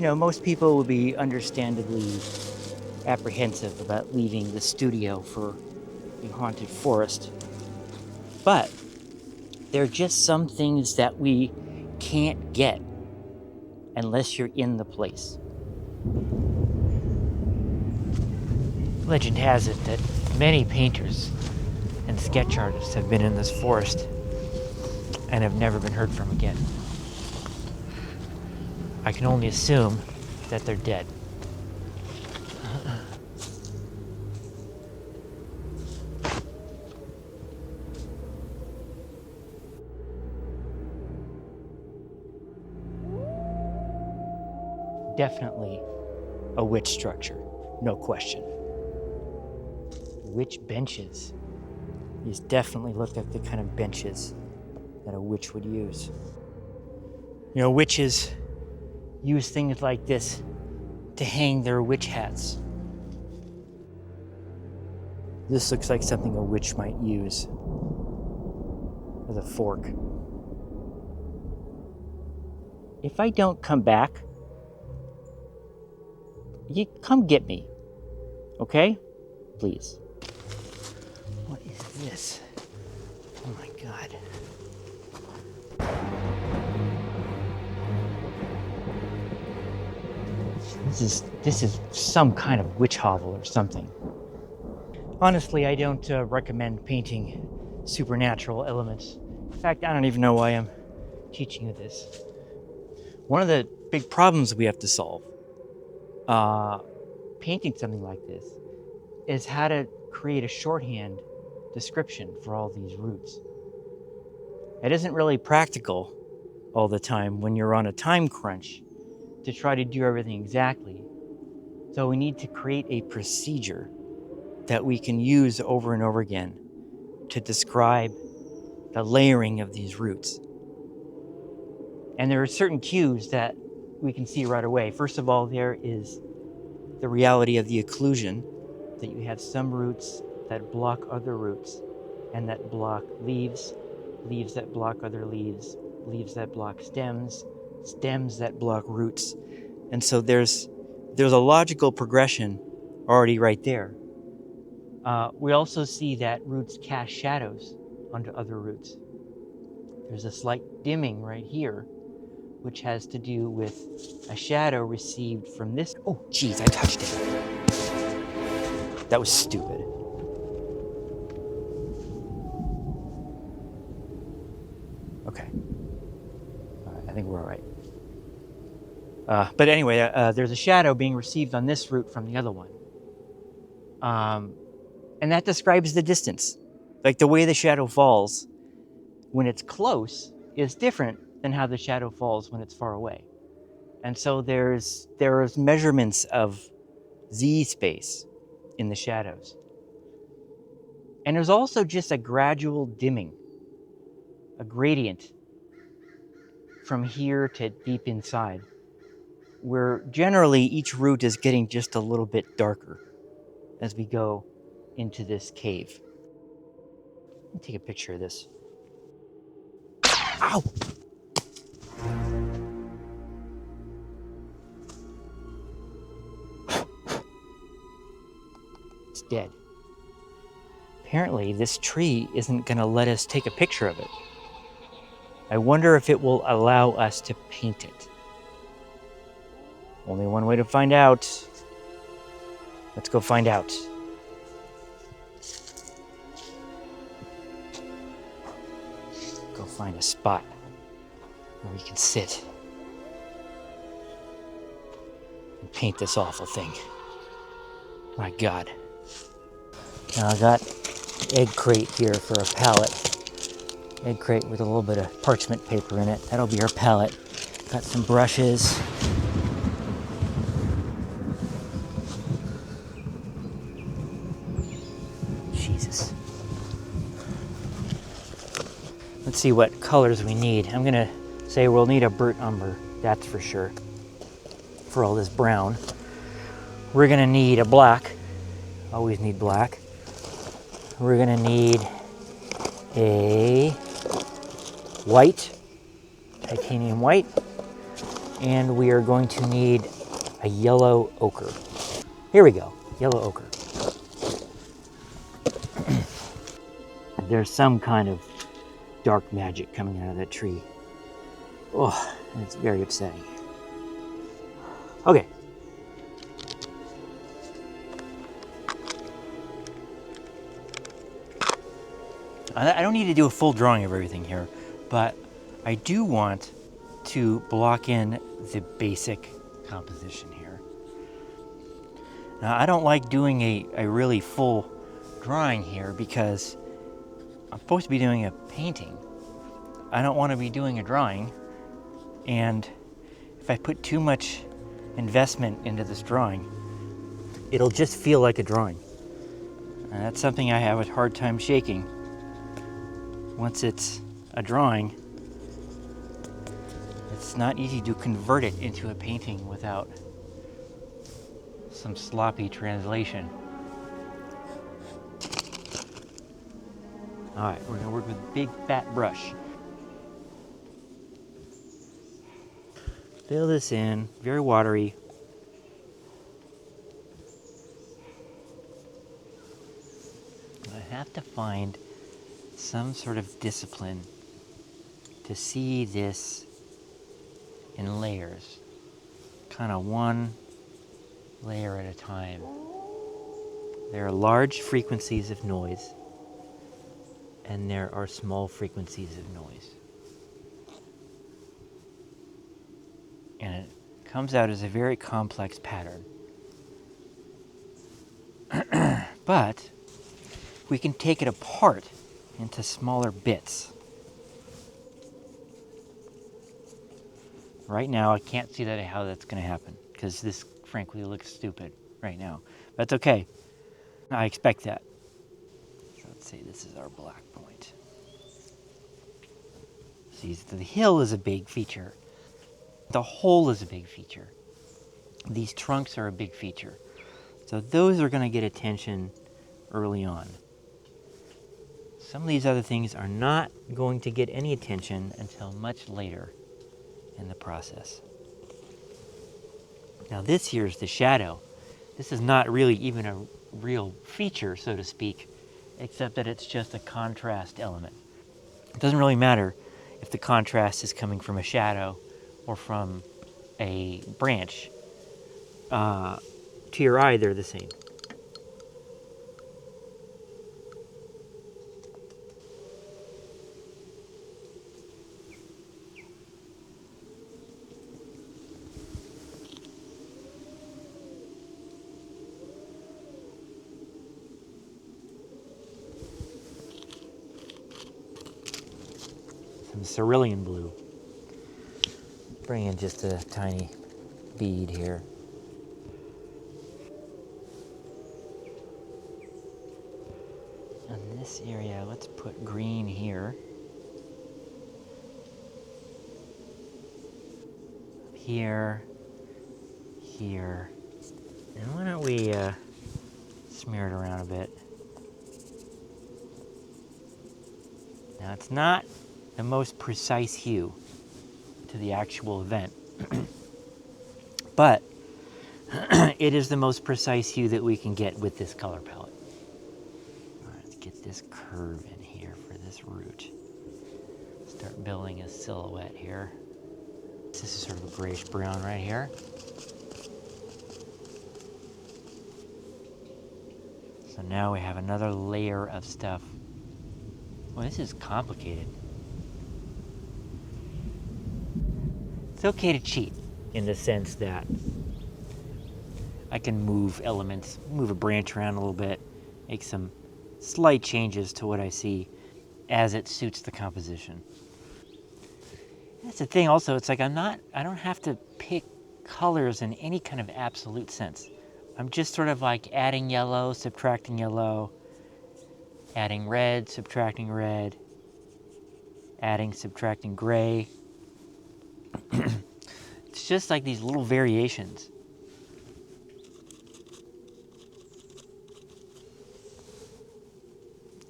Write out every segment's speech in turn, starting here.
most people would be understandably apprehensive about leaving the studio for a haunted forest. But there are just some things that we can't get unless you're in the place. Legend has it that many painters and sketch artists have been in this forest and have never been heard from again. I can only assume that they're dead. Definitely a witch structure, no question. Witch benches. These definitely look like the kind of benches that a witch would use. Witches use things like this to hang their witch hats. This looks like something a witch might use with a fork. If I don't come back, you come get me, okay? Please. What is this? Oh my God. This is some kind of witch hovel or something. Honestly, I don't recommend painting supernatural elements. In fact, I don't even know why I'm teaching you this. One of the big problems we have to solve painting something like this is how to create a shorthand description for all these roots. It isn't really practical all the time when you're on a time crunch to try to do everything exactly. So we need to create a procedure that we can use over and over again to describe the layering of these roots. And there are certain cues that we can see right away. First of all, there is the reality of the occlusion, that you have some roots that block other roots, and that block leaves, leaves that block other leaves, leaves that block stems, stems that block roots. And so there's a logical progression already right there. We also see that roots cast shadows onto other roots. There's a slight dimming right here, which has to do with a shadow received from this. Oh, geez, I touched it. That was stupid. Okay. I think we're all right. But anyway, there's a shadow being received on this root from the other one. And that describes the distance. Like the way the shadow falls when it's close is different than how the shadow falls when it's far away. And so there's measurements of Z space in the shadows. And there's also just a gradual dimming, a gradient from here to deep inside, where generally each root is getting just a little bit darker as we go into this cave. Let me take a picture of this. Ow! It's dead. Apparently, this tree isn't going to let us take a picture of it. I wonder if it will allow us to paint it. Only one way to find out. Let's go find out. Go find a spot where we can sit and paint this awful thing. My God. Now I got egg crate here for a palette. Egg crate with a little bit of parchment paper in it. That'll be our palette. Got some brushes. Jesus. Let's see what colors we need. I'm gonna say we'll need a burnt umber, that's for sure, for all this brown. We're gonna need a black. Always need black. We're gonna need a white, titanium white. And we are going to need a yellow ochre. Here we go, yellow ochre. There's some kind of dark magic coming out of that tree. Oh, and it's very upsetting. Okay. I don't need to do a full drawing of everything here, but I do want to block in the basic composition here. Now, I don't like doing a really full drawing here because I'm supposed to be doing a painting. I don't want to be doing a drawing, and if I put too much investment into this drawing, it'll just feel like a drawing. And that's something I have a hard time shaking. Once it's a drawing, it's not easy to convert it into a painting without some sloppy translation. All right, we're gonna work with a big fat brush. Fill this in, very watery. I have to find some sort of discipline to see this in layers, kind of one layer at a time. There are large frequencies of noise, and there are small frequencies of noise. And it comes out as a very complex pattern. But we can take it apart into smaller bits. Right now, I can't see how that's going to happen because this, frankly, looks stupid right now. That's okay. I expect that. So let's say this is our black point. See, the hill is a big feature. The hole is a big feature. These trunks are a big feature. So those are going to get attention early on. Some of these other things are not going to get any attention until much later in the process. Now this here is the shadow. This is not really even a real feature, so to speak, except that it's just a contrast element. It doesn't really matter if the contrast is coming from a shadow or from a branch. To your eye, they're the same. Some cerulean blue. Bring in just a tiny bead here. In this area, let's put green here. Here, here. And why don't we smear it around a bit. Now it's not the most precise hue to the actual event, but it is the most precise hue that we can get with this color palette. All right, let's get this curve in here for this root. Start building a silhouette here. This is sort of a grayish brown right here. So now we have another layer of stuff. Well, this is complicated. It's okay to cheat in the sense that I can move elements, move a branch around a little bit, make some slight changes to what I see as it suits the composition. That's the thing also, it's like I don't have to pick colors in any kind of absolute sense. I'm just sort of like adding yellow, subtracting yellow, adding red, subtracting red, adding, subtracting gray. It's just like these little variations.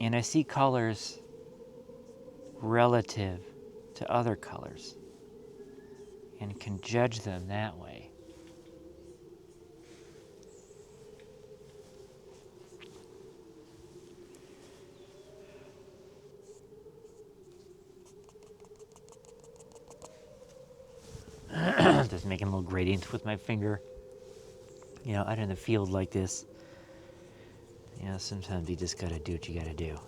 And I see colors relative to other colors. and can judge them that way. Just making little gradients with my finger. You know, out in the field like this, you know, sometimes you just gotta do what you gotta do.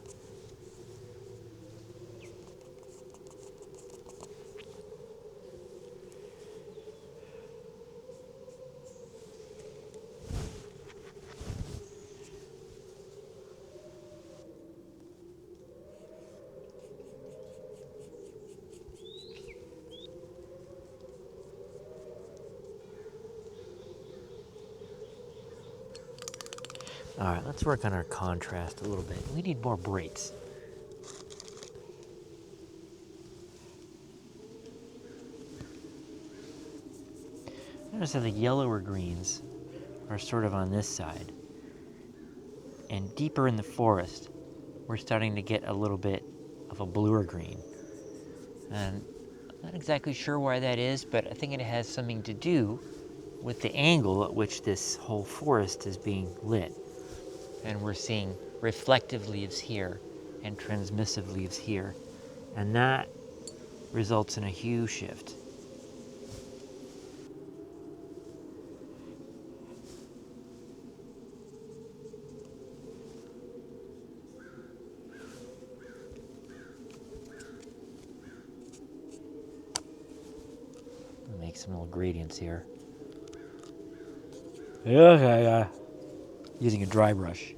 All right, let's work on our contrast a little bit. We need more brights. Notice how the yellower greens are sort of on this side. And deeper in the forest, we're starting to get a little bit of a bluer green. And I'm not exactly sure why that is, but I think it has something to do with the angle at which this whole forest is being lit. And we're seeing reflective leaves here and transmissive leaves here. And that results in a hue shift. Make some little gradients here. Yeah. Using a dry brush.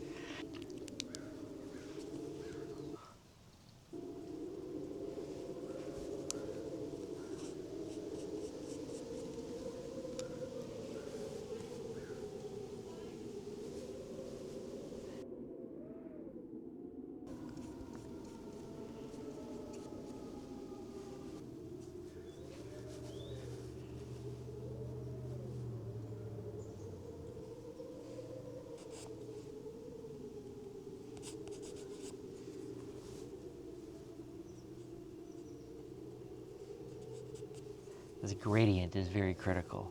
This gradient is very critical.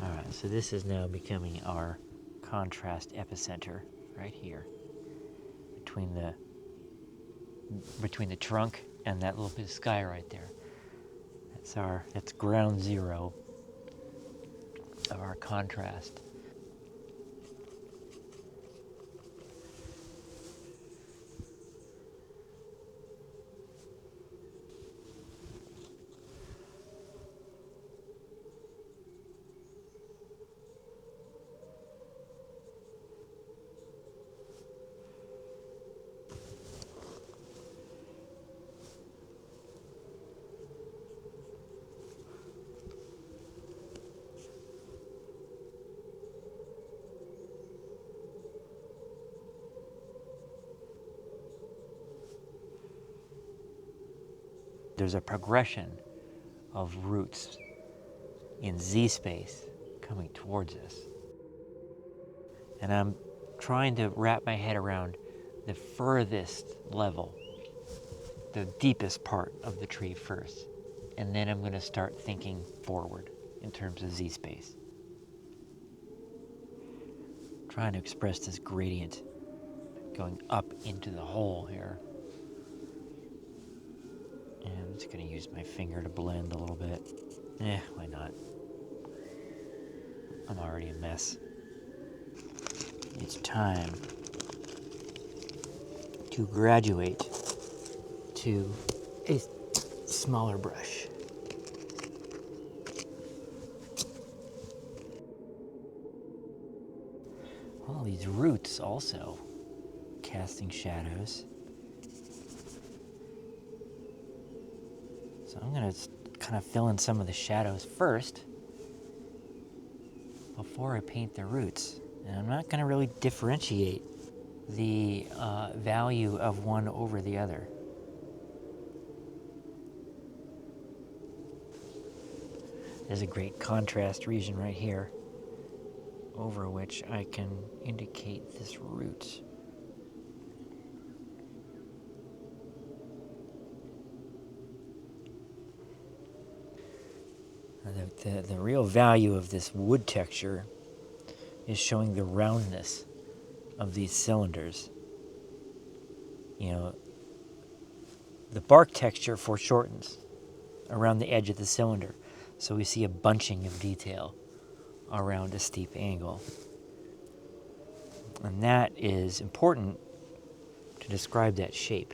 All right, so this is now becoming our contrast epicenter right here between the trunk and that little bit of sky right there. That's ground zero of our contrast. There's a progression of roots in Z space coming towards us. And I'm trying to wrap my head around the furthest level, the deepest part of the tree first. And then I'm going to start thinking forward in terms of Z space. Trying to express this gradient going up into the hole here. And I'm just going to use my finger to blend a little bit. Why not? I'm already a mess. It's time to graduate to a smaller brush. All these roots also casting shadows. So I'm going to kind of fill in some of the shadows first before I paint the roots. And I'm not going to really differentiate the value of one over the other. There's a great contrast region right here. over which I can indicate this root. The real value of this wood texture is showing the roundness of these cylinders. You know, the bark texture foreshortens around the edge of the cylinder, so we see a bunching of detail around a steep angle. And that is important to describe that shape.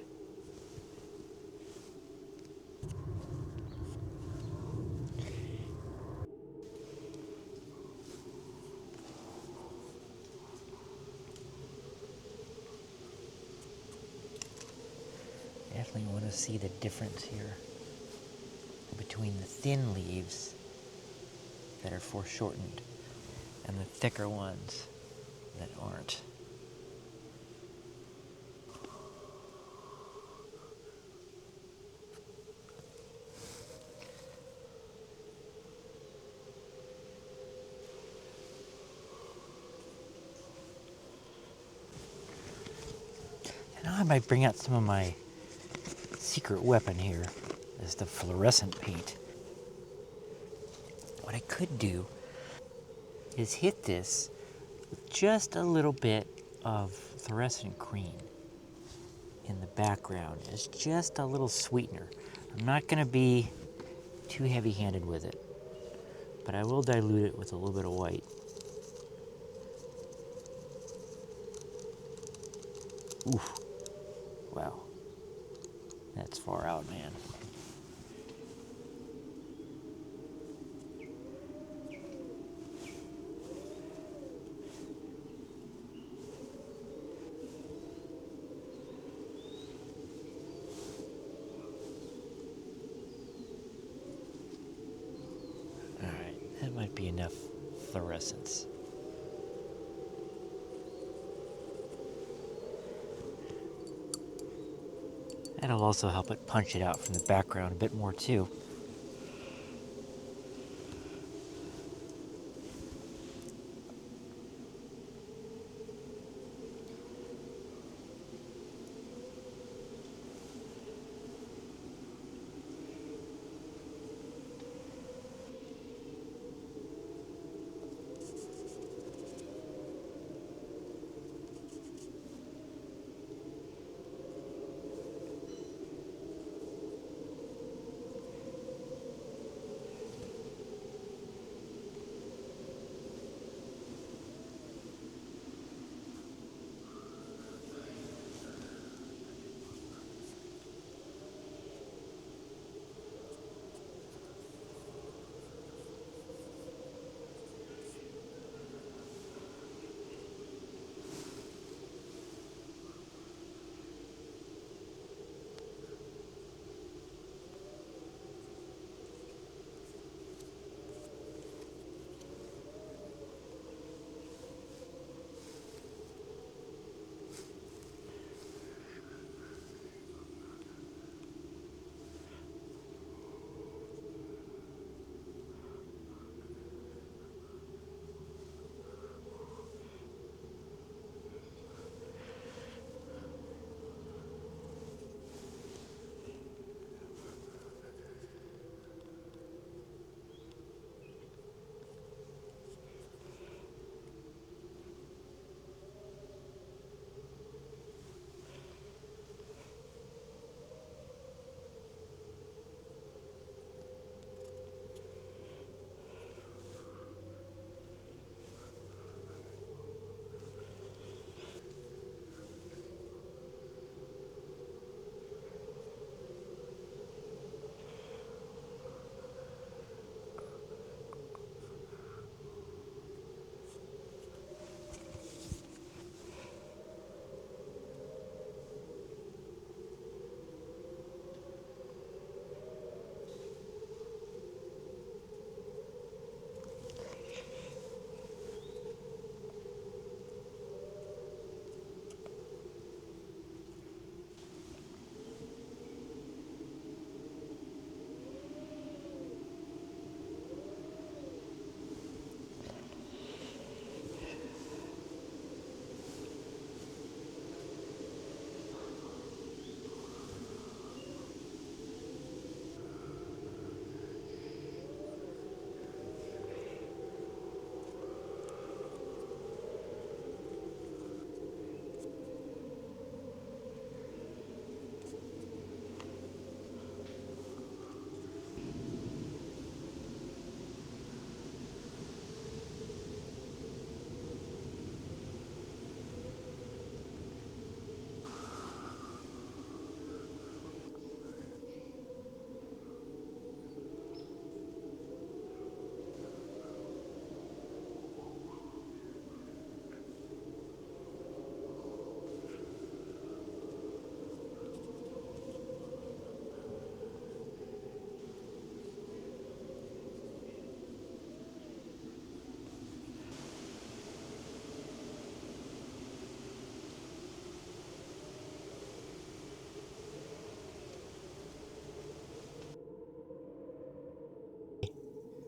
Definitely want to see the difference here between the thin leaves that are foreshortened and the thicker ones that aren't. And now I might bring out some of my secret weapon here, is the fluorescent paint. What I could do is hit this with just a little bit of fluorescent green in the background as just a little sweetener. I'm not going to be too heavy-handed with it, but I will dilute it with a little bit of white. Oof. Wow. That's far out, man. All right, that might be enough fluorescence. That'll also help it punch it out from the background a bit more too.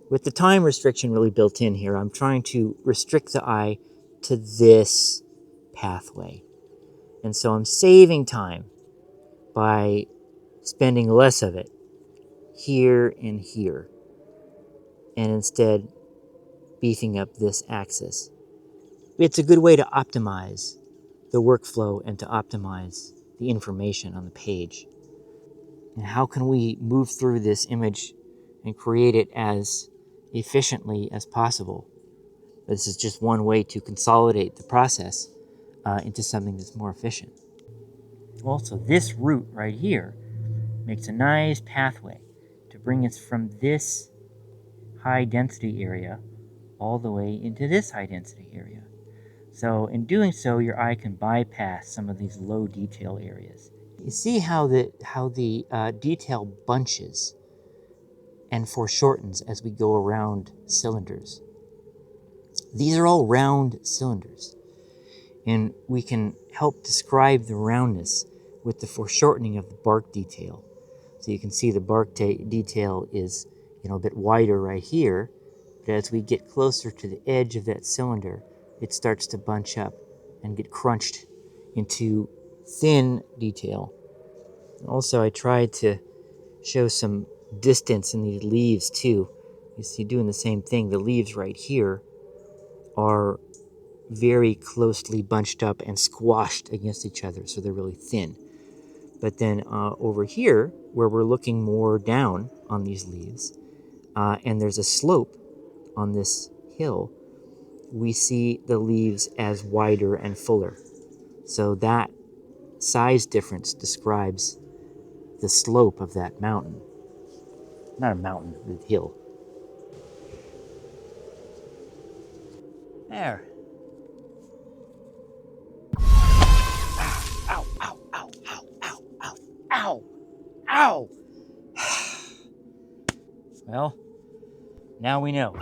With the time restriction really built in here, I'm trying to restrict the eye to this pathway. And so I'm saving time by spending less of it here and here, and instead beefing up this axis. It's a good way to optimize the workflow and to optimize the information on the page. And how can we move through this image and create it as efficiently as possible? This is just one way to consolidate the process into something that's more efficient. Also, this route right here makes a nice pathway to bring us from this high density area all the way into this high density area. So in doing so, your eye can bypass some of these low detail areas. You see how the detail bunches and foreshortens as we go around cylinders. These are all round cylinders, and we can help describe the roundness with the foreshortening of the bark detail. So you can see the bark detail is a bit wider right here, but as we get closer to the edge of that cylinder, it starts to bunch up and get crunched into thin detail. Also, I tried to show some distance in these leaves too. You see, doing the same thing. The leaves right here are very closely bunched up and squashed against each other, so they're really thin. But then over here, where we're looking more down on these leaves, and there's a slope on this hill, we see the leaves as wider and fuller. So that size difference describes the slope of that mountain. Not a mountain, a hill. There. Ow, ow, ow, ow, ow, ow, ow, ow. Well, now we know.